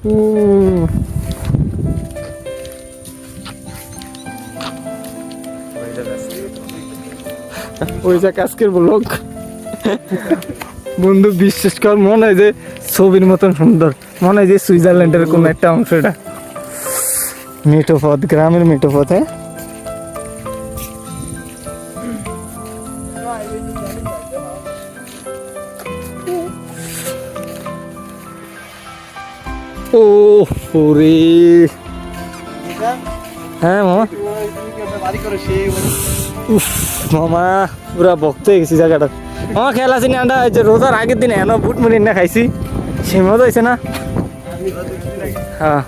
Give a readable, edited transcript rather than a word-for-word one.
ওই যে আজকের ব্লগ বন্ধু, বিশ্বাস কর মনে হয় যে ছবির মতন সুন্দর, মনে হয় যে সুইজারল্যান্ডের কোন একটা অংশ। এটা মেঠোপথ, গ্রামের মেঠোপথ। হ্যাঁ, ও ওরে, হ্যাঁ মামা, উফ মামা পুরা ভক্ত হয়ে গেছি জায়গাটা। মামা খেয়াল আছে না, আমরা যে রোজার আগের দিনে এনো বুট মুড়ি না খাইছি, সে মজা হয়েছে না? হ্যাঁ।